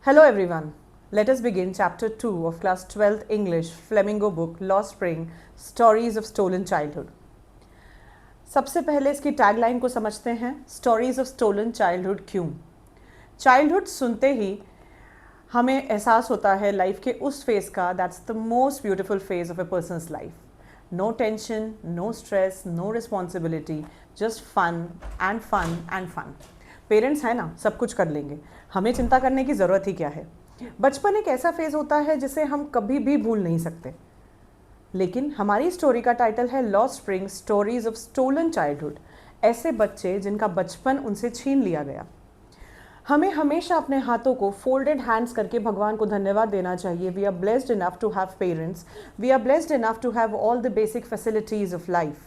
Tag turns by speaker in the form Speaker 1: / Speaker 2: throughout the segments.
Speaker 1: Hello everyone. Let us begin chapter 2 of class 12th English Flamingo book Lost Spring Stories of Stolen Childhood. सबसे पहले इसकी tagline को समझते हैं. Stories of stolen childhood क्यों? Childhood सुनते ही हमें एहसास होता है लाइफ के उस फेज़ का that's the most beautiful phase of a person's life. No tension, no stress, no responsibility, just fun and fun and fun. Parents हैं ना, सब कुछ कर लेंगे, हमें चिंता करने की ज़रूरत ही क्या है. बचपन एक ऐसा फेज़ होता है जिसे हम कभी भी भूल नहीं सकते. लेकिन हमारी स्टोरी का टाइटल है lost spring stories of stolen childhood. ऐसे बच्चे जिनका बचपन उनसे छीन लिया गया. हमें हमेशा अपने हाथों को फोल्डेड हैंड्स करके भगवान को धन्यवाद देना चाहिए. We are blessed enough to have parents, we are blessed enough to have all the basic facilities of life,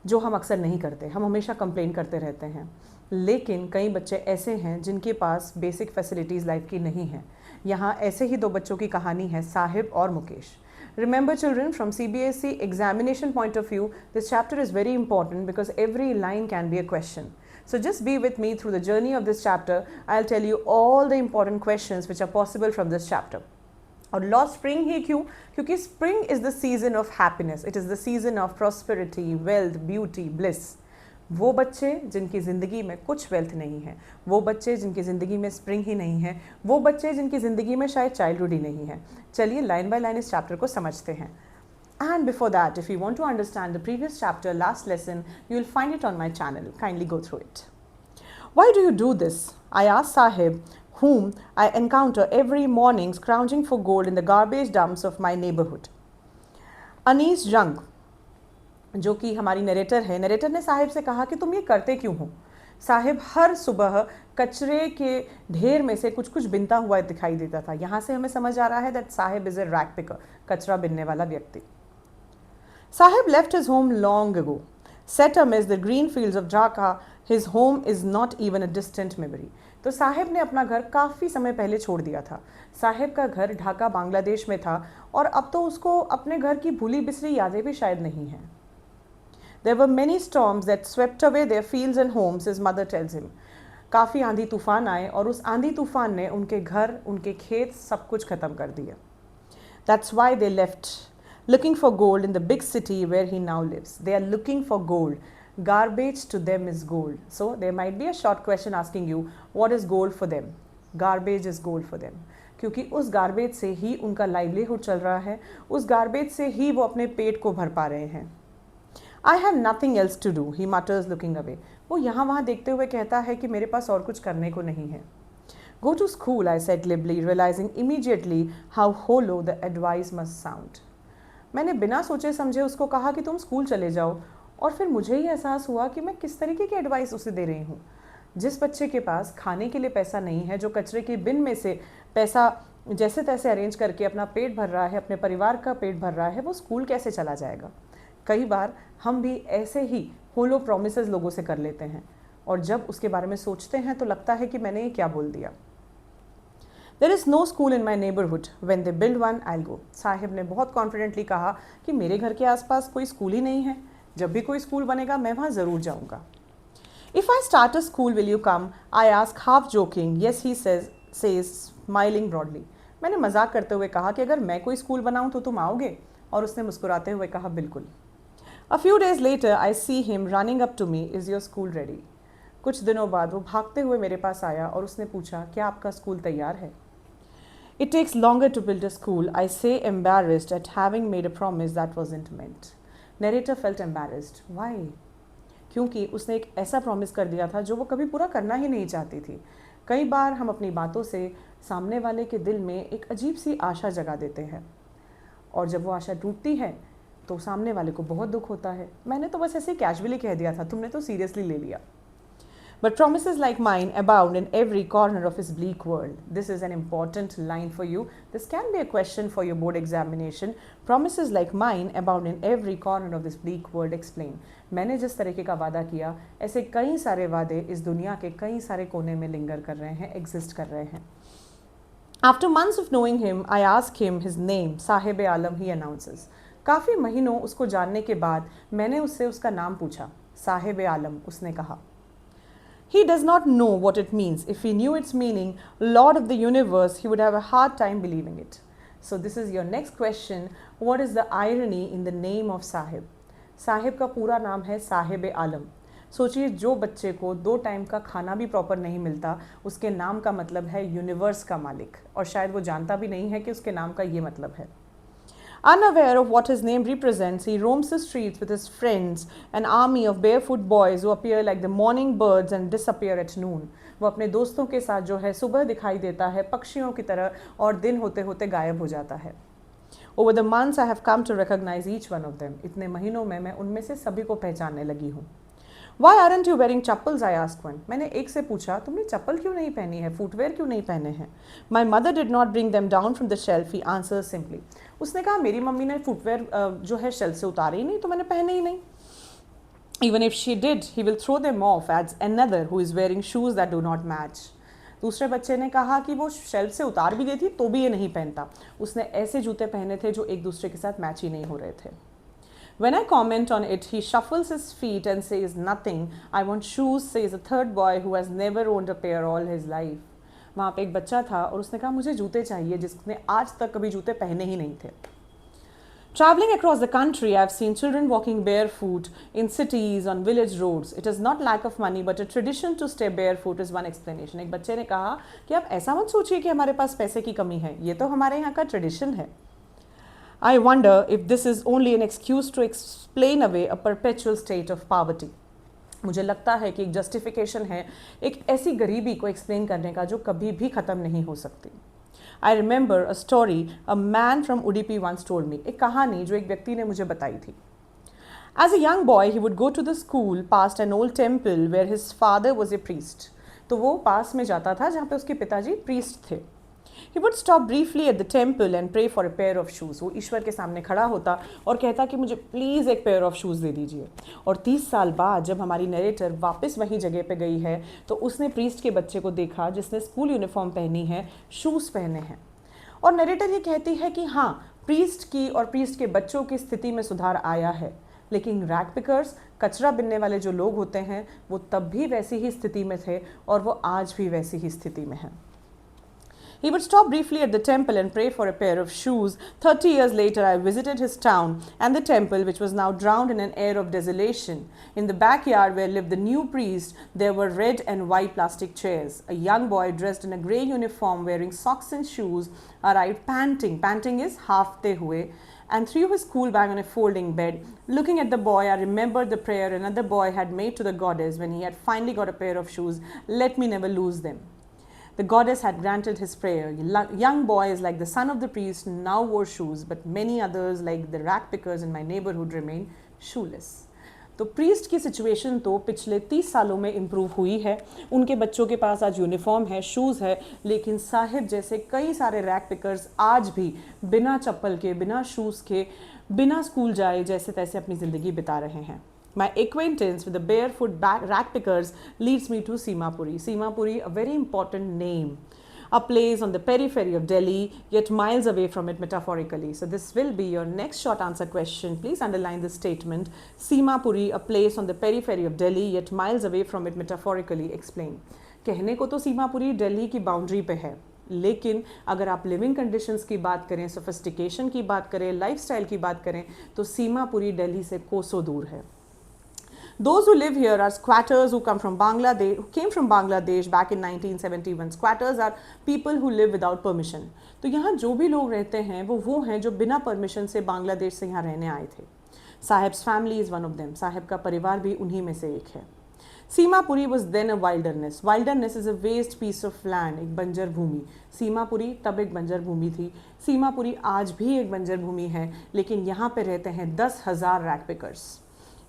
Speaker 1: जो हम अक्सर नहीं करते. हम हमेशा कंप्लेन करते रहते हैं. लेकिन कई बच्चे ऐसे हैं जिनके पास बेसिक फैसिलिटीज़ लाइफ की नहीं हैं. यहाँ ऐसे ही दो बच्चों की कहानी है, साहिब और Mukesh. Remember children, from CBSE examination point of view, this chapter is very important because every line can be a question. So just be with me through the journey of this chapter. I'll tell you all the important questions which are possible from this chapter. और lost spring ही क्यों? क्योंकि spring is the season of happiness. It is the season of prosperity, wealth, beauty, bliss. वो बच्चे जिनकी ज़िंदगी में कुछ wealth नहीं है, वो बच्चे जिनकी ज़िंदगी में स्प्रिंग ही नहीं है, वो बच्चे जिनकी ज़िंदगी में शायद चाइल्डहुड ही नहीं है. चलिए लाइन बाय लाइन इस चैप्टर को समझते हैं. And before that, if you want to understand the previous chapter, last lesson, you will find it on my channel. Kindly go through it. Why do you do this? I asked Sahib, whom I encounter every morning scrounging for gold in the garbage dumps of my neighborhood. Anees जंग, जो कि हमारी narrator है, narrator ने साहिब से कहा कि तुम ये करते क्यों हो? साहिब हर सुबह कचरे के ढेर में से कुछ कुछ बिनता हुआ दिखाई देता था. यहाँ से हमें समझ आ रहा है that Sahib is a rack picker, कचरा बिनने वाला व्यक्ति. Sahib left his home long ago. Set amidst the green fields of Dhaka, his home is not even a distant memory. तो साहिब ने अपना घर काफ़ी समय पहले छोड़ दिया था. साहिब का घर ढाका बांग्लादेश में था और अब तो उसको अपने घर की भूली बिसरी यादें भी शायद नहीं हैं. There were many storms that swept away their fields and homes, his mother tells him. काफ़ी आंधी तूफान आए और उस आंधी तूफान ने उनके घर, उनके खेत, सब कुछ ख़त्म कर दिया. That's why they left, looking for gold in the big city where he now lives. They are looking for gold. Garbage to them is gold. So there might be a short question asking you, what is gold for them? Garbage is gold for them. क्योंकि उस garbage से ही उनका livelihood चल रहा है, उस garbage से ही वो अपने पेट को भर पा रहे हैं. I have nothing else to do, he mutters looking away. वो यहाँ वहाँ देखते हुए कहता है कि मेरे पास और कुछ करने को नहीं है. Go to school, I said glibly, realizing immediately how hollow the advice must sound. मैंने बिना सोचे समझे उसको कहा कि तुम स्कूल चले जाओ, और फिर मुझे ही एहसास हुआ कि मैं किस तरीके की एडवाइस उसे दे रही हूँ. जिस बच्चे के पास खाने के लिए पैसा नहीं है, जो कचरे के बिन में से पैसा जैसे तैसे अरेंज करके अपना पेट भर रहा है, अपने परिवार का पेट भर रहा है, वो स्कूल कैसे चला जाएगा? कई बार हम भी ऐसे ही होलो प्रोमिसेस लोगों से कर लेते हैं और जब उसके बारे में सोचते हैं तो लगता है कि मैंने ये क्या बोल दिया. There is no school in my neighborhood. When they build one, I'll go. Sahib ने बहुत कॉन्फिडेंटली कहा कि मेरे घर के आसपास कोई स्कूल ही नहीं है. जब भी कोई स्कूल बनेगा मैं वहाँ ज़रूर जाऊँगा. If I start a school, will you come? I ask half joking. Yes, he says smiling broadly. मैंने मजाक करते हुए कहा कि अगर मैं कोई स्कूल बनाऊँ तो तुम आओगे? और उसने मुस्कुराते हुए कहा बिल्कुल. A few days later, I see him running up to me. Is your school ready? कुछ दिनों बाद वो भागते हुए मेरे पास आया और उसने पूछा, क्या आपका स्कूल तैयार है? It takes longer to build a school, I say, embarrassed at having made a promise that wasn't meant. Narrator felt embarrassed. Why? क्योंकि उसने एक ऐसा प्रॉमिस कर दिया था जो वो कभी पूरा करना ही नहीं चाहती थी. कई बार हम अपनी बातों से सामने वाले के दिल में एक अजीब सी आशा जगा देते हैं और जब वो आशा टूटती है तो सामने वाले को बहुत दुख होता है. मैंने तो बस ऐसे कैजुअली कह दिया था, तुमने तो सीरियसली ले लिया. But promises like mine abound in every corner of his bleak world. This is an important line for you. This can be a question for your board examination. Promises like mine abound in every corner of this bleak world. Explain. मैंने जिस तरीके का वादा किया, ऐसे कई सारे वादे इस दुनिया के कई सारे कोने में लिंगर कर रहे हैं, एग्जिस्ट कर रहे हैं. After months of knowing him, I ask him his name. Sahib Alam, he announces. काफ़ी महीनों उसको जानने के बाद मैंने उससे उसका नाम पूछा. साहिब आलम, उसने कहा. He does not know what it means. If he knew its meaning, Lord of the universe, he would have a hard time believing it. So this is your next question. What is the irony in the name of Sahib? Sahib का पूरा नाम है साहिब आलम. सोचिए, जो बच्चे को 2 time का खाना भी प्रॉपर नहीं मिलता, उसके नाम का मतलब है यूनिवर्स का मालिक, और शायद वो जानता भी नहीं है कि उसके नाम का ये मतलब है. Unaware of what his name represents, he roams the streets with his friends, an army of barefoot boys who appear like the morning birds and disappear at noon. वो अपने दोस्तों के साथ जो है सुबह दिखाई देता है पक्षियों की तरह, और दिन होते होते गायब हो जाता है. Over the months I have come to recognize each one of them. इतने महीनों में मैं उनमें से सभी को पहचानने लगी हूँ. Why aren't you wearing chappals? I asked one. मैंने एक से पूछा, तुमने चप्पल क्यों नहीं पहनी है, फुटवेयर क्यों नहीं पहने हैं? My mother did not bring them down from the shelf. He answers simply. उसने कहा, मेरी मम्मी ने फुटवेयर जो है शेल्फ से उतारे ही नहीं, तो मैंने पहने ही नहीं. Even if she did, he will throw them off, adds another who is wearing shoes that do not match. दूसरे बच्चे ने कहा कि वो शेल्फ से उतार भी देती तो भी ये नहीं पहनता. उसने ऐसे जूते पहने थे जो एक दूसरे के साथ मैच ही नहीं हो रहे थे. When I comment on it, he shuffles his feet and says nothing. I want shoes, says a third boy who has never owned a pair all his life. वहाँ पे एक बच्चा था और उसने कहा, मुझे जूते चाहिए, जिसने आज तक कभी जूते पहने ही नहीं थे. Traveling across the country, I have seen children walking barefoot in cities, on village roads. It is not lack of money, but a tradition to stay barefoot is one explanation. एक बच्चे ने कहा कि आप ऐसा मत सोचिए कि हमारे पास पैसे की कमी है, ये तो हमारे यहाँ का ट्रेडिशन है. I wonder if this is only an excuse to explain away a perpetual state of poverty. मुझे लगता है कि एक जस्टिफिकेशन है एक ऐसी गरीबी को एक्सप्लेन करने का जो कभी भी ख़त्म नहीं हो सकती. I remember a story a man from Udupi once told me. एक कहानी जो एक व्यक्ति ने मुझे बताई थी. As a young boy, he would go to the school past an old temple where his father was a priest. तो वो पास में जाता था जहाँ पे उसके पिताजी प्रीस्ट थे. He would stop briefly at the temple and pray for a pair of shoes. वो ईश्वर के सामने खड़ा होता और कहता कि मुझे प्लीज़ एक पेयर ऑफ शूज़ दे दीजिए. और 30 साल बाद जब हमारी नरेटर वापस वहीं जगह पे गई है तो उसने प्रीस्ट के बच्चे को देखा जिसने स्कूल यूनिफॉर्म पहनी है, शूज़ पहने हैं. और नरेटर ये कहती है कि हाँ, प्रीस्ट की और प्रीस्ट के बच्चों की स्थिति में सुधार आया है, लेकिन रैग पिकर्स, कचरा बिनने वाले जो लोग होते हैं, वो तब भी वैसी ही स्थिति में थे और वो आज भी वैसी ही स्थिति में हैं. He would stop briefly at the temple and pray for a pair of shoes. 30 years later, I visited his town and the temple, which was now drowned in an air of desolation. In the backyard where lived the new priest, there were red and white plastic chairs. A young boy dressed in a grey uniform, wearing socks and shoes, arrived panting. Panting is hafte hue. And threw his school bag on a folding bed. Looking at the boy, I remembered the prayer another boy had made to the goddess when he had finally got a pair of shoes. Let me never lose them. The goddess had granted his prayer. Young boys like the son of the priest now wore shoes, but many others like the rag pickers in my neighborhood remained shoeless. तो priest की situation तो पिछले 30 सालों में improve हुई है. उनके बच्चों के पास आज यूनिफॉर्म है, शूज़ है, लेकिन साहिब जैसे कई सारे रैक पिकर्स आज भी बिना चप्पल के, बिना शूज़ के, बिना स्कूल जाए जैसे तैसे अपनी ज़िंदगी बिता रहे हैं. My acquaintance with the barefoot rag pickers leads me to Simapuri. Simapuri, a very important name, a place on the periphery of Delhi, yet miles away from it metaphorically. So this will be your next short answer question. Please underline this statement. Simapuri, a place on the periphery of Delhi, yet miles away from it metaphorically. Explain. कहने को तो सीमापुरी दिल्ली की boundary पे है, लेकिन अगर आप living conditions की बात करें, सोफिस्टिकेशन की बात करें, लाइफस्टाइल की बात करें, तो सीमापुरी दिल्ली से कोसों दूर है. Those who live here are squatters who came from Bangladesh back in 1971. Squatters are people who live without permission. तो यहाँ जो भी लोग रहते हैं वो हैं जो बिना परमिशन से बांग्लादेश से यहाँ रहने आए थे. Sahibs family is one of them. Sahib का परिवार भी उन्हीं में से एक है. Seemapuri was then a wilderness. Wilderness is a waste piece of land, एक बंजर भूमि. सीमापुरी तब एक बंजर भूमि थी. सीमापुरी आज भी एक बंजर भूमि है, लेकिन यहाँ पे रहते हैं 10,000 rag pickers.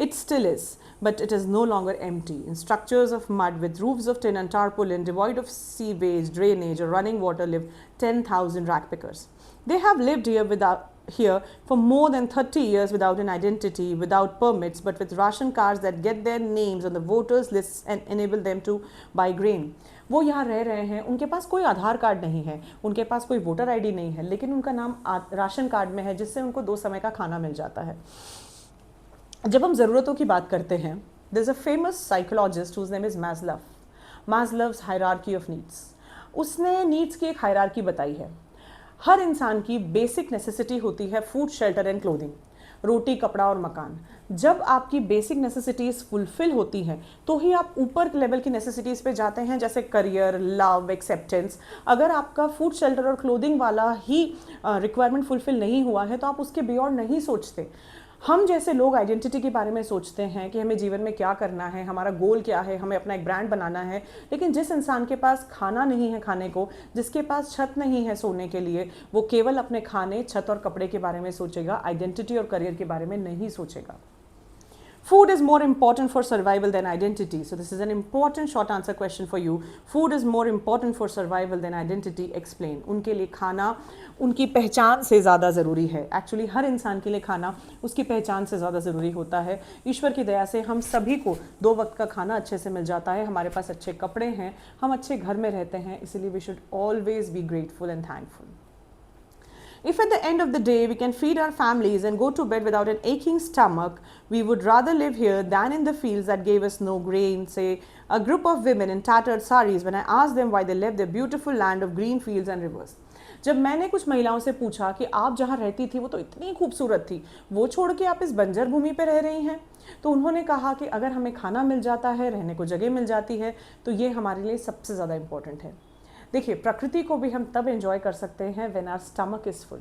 Speaker 1: It still is, but it is no longer empty. In structures of mud with roofs of tin and tarpaulin, devoid of sewage, drainage, or running water, live 10,000 rag pickers. They have lived here for more than 30 years without an identity, without permits, but with ration cards that get their names on the voters lists and enable them to buy grain. वो यहाँ रह रहे हैं, उनके पास कोई आधार card नहीं है, उनके पास कोई वोटर आईडी नहीं है, लेकिन उनका नाम राशन कार्ड में है, जिससे उनको 2 समय का खाना मिल जाता है. जब हम ज़रूरतों की बात करते हैं, there is a famous psychologist whose name is Maslow. Maslow's hierarchy of needs. उसने नीड्स की एक हायरार्की बताई है। हर इंसान की बेसिक नेसेसिटी होती है फूड, शेल्टर एंड क्लोथिंग, रोटी, कपड़ा और मकान। जब आपकी बेसिक नेसेसिटीज़ फुलफिल होती हैं तो ही आप ऊपर लेवल की नेसेसिटीज़ पे जाते हैं, जैसे करियर, लव, एक्सेप्टेंस। अगर आपका फूड, शेल्टर और क्लोथिंग वाला ही रिक्वायरमेंट फुलफिल नहीं हुआ है तो आप उसके बियॉन्ड नहीं सोचते। हम जैसे लोग आइडेंटिटी के बारे में सोचते हैं कि हमें जीवन में क्या करना है, हमारा गोल क्या है, हमें अपना एक ब्रांड बनाना है। लेकिन जिस इंसान के पास खाना नहीं है खाने को, जिसके पास छत नहीं है सोने के लिए, वो केवल अपने खाने, छत और कपड़े के बारे में सोचेगा, आइडेंटिटी और करियर के बारे में नहीं सोचेगा। Food is more important for survival than identity. So this is an important short answer question for you. Food is more important for survival than identity. Explain. उनके लिए खाना उनकी पहचान से ज़्यादा ज़रूरी है। एक्चुअली हर इंसान के लिए खाना उसकी पहचान से ज़्यादा ज़रूरी होता है। ईश्वर की दया से हम सभी को 2 वक्त का खाना अच्छे से मिल जाता है, हमारे पास अच्छे कपड़े हैं, हम अच्छे घर में रहते हैं, इसीलिए we should always be grateful and thankful. If at the end of the day we can feed our families and go to bed without an aching stomach, we would rather live here than in the fields that gave us no grain, say a group of women in tattered saris when I asked them why they left their beautiful land of green fields and rivers. जब मैंने कुछ महिलाओं से पूछा कि आप जहाँ रहती थी वो तो इतनी खूबसूरत थी, वो छोड़ के आप इस बंजर भूमि पर रह रही हैं, तो उन्होंने कहा कि अगर हमें खाना मिल जाता है, रहने को जगह मिल जाती है, तो ये हमारे लिए सबसे ज़्यादा इम्पोर्टेंट है. देखिए, प्रकृति को भी हम तब एंजॉय कर सकते हैं when our stomach is full.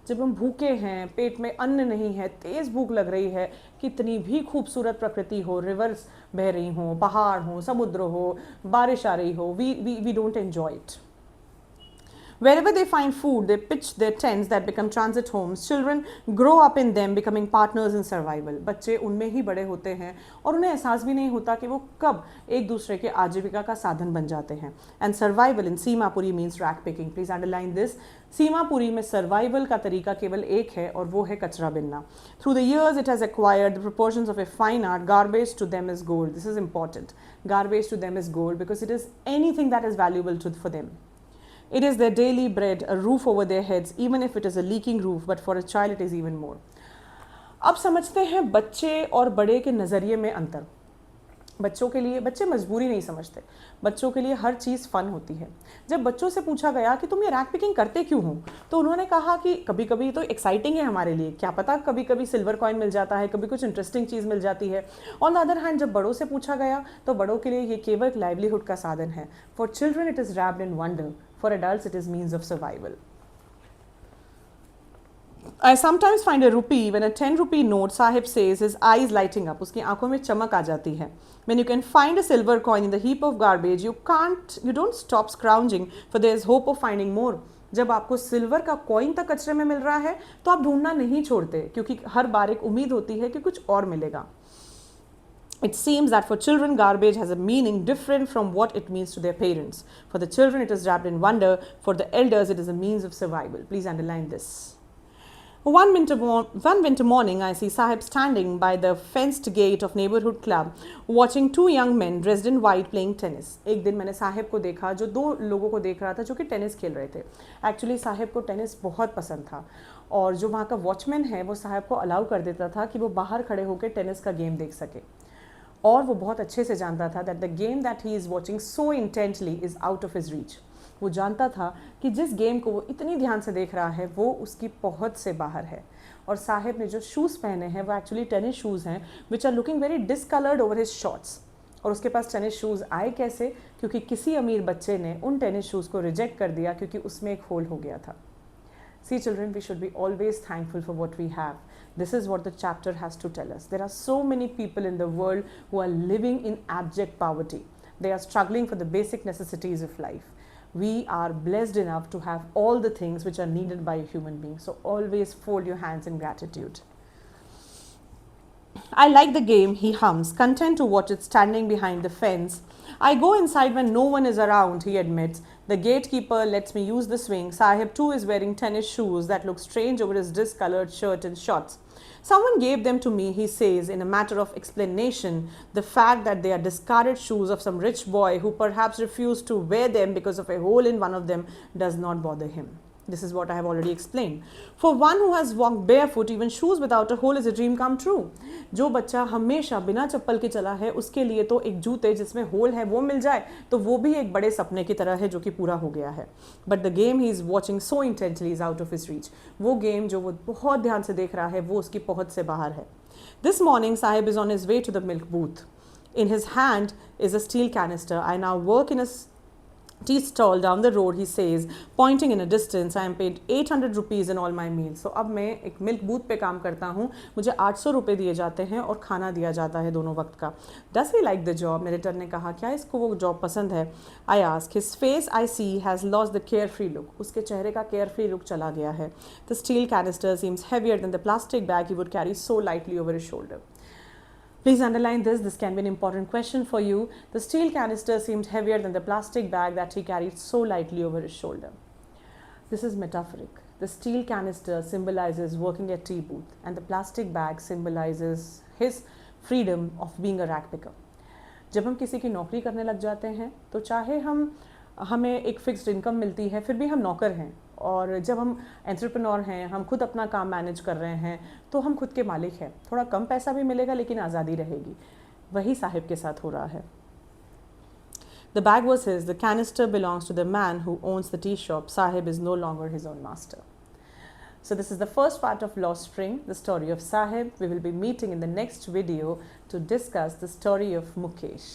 Speaker 1: जब हम भूखे हैं, पेट में अन्न नहीं है, तेज़ भूख लग रही है, कितनी भी खूबसूरत प्रकृति हो, रिवर्स बह रही हो, पहाड़ हो, समुद्र हो, बारिश आ रही हो, we don't enjoy it. Wherever they find food, they pitch their tents that become transit homes. Children grow up in them, becoming partners in survival. बच्चे उनमें ही बड़े होते हैं और उन्हें एहसास भी नहीं होता कि वो कब एक दूसरे के आजीविका का साधन बन जाते हैं. And survival in Seemapuri means rack picking. Please underline this. Seemapuri में सर्वाइवल का तरीका केवल एक है और वो है कचरा बिनना. Through the years it has acquired the proportions of a fine art. Garbage to them is gold. This is important. Garbage to them is gold because it is anything that is valuable for them. It is their daily bread, a roof over their heads, even if it is a leaking roof, but for a child it is even more. अब समझते हैं बच्चे और बड़े के नज़रिए में अंतर. बच्चों के लिए, बच्चे मजबूरी नहीं समझते, बच्चों के लिए हर चीज़ फ़न होती है. जब बच्चों से पूछा गया कि तुम ये रैक पिकिंग करते क्यों हो, तो उन्होंने कहा कि कभी कभी तो एक्साइटिंग है हमारे लिए, क्या पता कभी कभी सिल्वर कॉइन मिल जाता है, कभी कुछ इंटरेस्टिंग चीज़ मिल जाती है. ऑन द अदर हैंड, जब बड़ों से पूछा गया तो बड़ों के लिए ये केवल लाइवलीहुड का साधन है. For children it is wrapped in wonder, for adults it is means of survival. I sometimes find a rupee when a 10 rupee note, Sahib says, his eyes lighting up, उसकी आंखों में चमक आ जाती है. When you can find a silver coin in the heap of garbage, you don't stop scrounging, for there is hope of finding more. जब आपको silver का coin तक कचरे में मिल रहा है तो आप ढूंढना नहीं छोड़ते, क्योंकि हर बार एक उम्मीद होती है कि कुछ और मिलेगा. It seems that for children, garbage has a meaning different from what it means to their parents. For the children, it is wrapped in wonder. For the elders, it is a means of survival. Please underline this. One winter morning, I see Sahib standing by the fenced gate of neighborhood club, watching 2 young men dressed in white playing tennis. एक दिन मैंने साहिब को देखा जो 2 लोगों को देख रहा था जो कि टेनिस खेल रहे थे. एक्चुअली साहिब को टेनिस बहुत पसंद था और जो वहाँ का वॉचमैन है वो साहिब को अलाउ कर देता था कि वो बाहर खड़े होकर टेनिस का गेम देख सके. और वो बहुत अच्छे से जानता था that the game that he is watching so intently is out of his reach. वो जानता था कि जिस गेम को वो इतनी ध्यान से देख रहा है वो उसकी पहुंच से बाहर है. और साहिब ने जो शूज़ पहने हैं वो एक्चुअली टेनिस शूज़ हैं which are looking very discoloured over his shorts. और उसके पास टेनिस शूज़ आए कैसे? क्योंकि किसी अमीर बच्चे ने उन टेनिस शूज़ को रिजेक्ट कर दिया क्योंकि उसमें एक होल हो गया था. See children, we should be always thankful for what we have. This is what the chapter has to tell us. There are so many people in the world who are living in abject poverty. They are struggling for the basic necessities of life. We are blessed enough to have all the things which are needed by a human being. So always fold your hands in gratitude. I like the game, he hums, content to watch it standing behind the fence. I go inside when no one is around, he admits. The gatekeeper lets me use the swing. Sahib too is wearing tennis shoes that look strange over his discolored shirt and shorts. Someone gave them to me, he says, in a matter of explanation. The fact that they are discarded shoes of some rich boy who perhaps refused to wear them because of a hole in one of them does not bother him. This is what I have already explained. For one who has walked barefoot, even shoes without a hole is a dream come true. जो बच्चा हमेशा बिना चप्पल के चला है उसके लिए तो एक जूते जिसमें होल है वो मिल जाए तो वो भी एक बड़े सपने की तरह है जो कि पूरा हो गया है. But the game he is watching so intently is out of his reach. वो गेम जो वो बहुत ध्यान से देख रहा है वो उसकी पहुंच से बाहर है. This morning Sahib is on his way to the milk booth. In his hand is a steel canister. I now work in a tea stall down the road, he says, pointing in a distance. I am paid 800 rupees in all my meals. So अब मैं एक milk booth पे काम करता हूँ, मुझे 800 रुपये दिए जाते हैं और खाना दिया जाता है दोनों वक्त का. Does he like the job? Narrator ने कहा क्या इसको वो जॉब पसंद है? I ask. His face I see has lost the carefree look. उसके चेहरे का carefree look चला गया है. The steel canister seems heavier than the plastic bag he would carry so lightly over his shoulder. Please underline this. This can be an important question for you. The steel canister seemed heavier than the plastic bag that he carried so lightly over his shoulder. This is metaphoric. The steel canister symbolizes working at tea booth and the plastic bag symbolizes his freedom of being a rag picker. जब हम किसी की नौकरी करने लग जाते हैं तो चाहे हमें एक फिक्स्ड इनकम मिलती है फिर भी हम नौकर हैं, और जब हम एंटरप्रेन्योर हैं, हम खुद अपना काम मैनेज कर रहे हैं तो हम खुद के मालिक हैं. थोड़ा कम पैसा भी मिलेगा लेकिन आज़ादी रहेगी. वही साहिब के साथ हो रहा है. The bag was his. The canister belongs to the man who owns the tea shop. Sahib is no longer his own master. So this is the first part of Lost Spring, the story of Sahib. We will be meeting in the next video to discuss the story of Mukesh.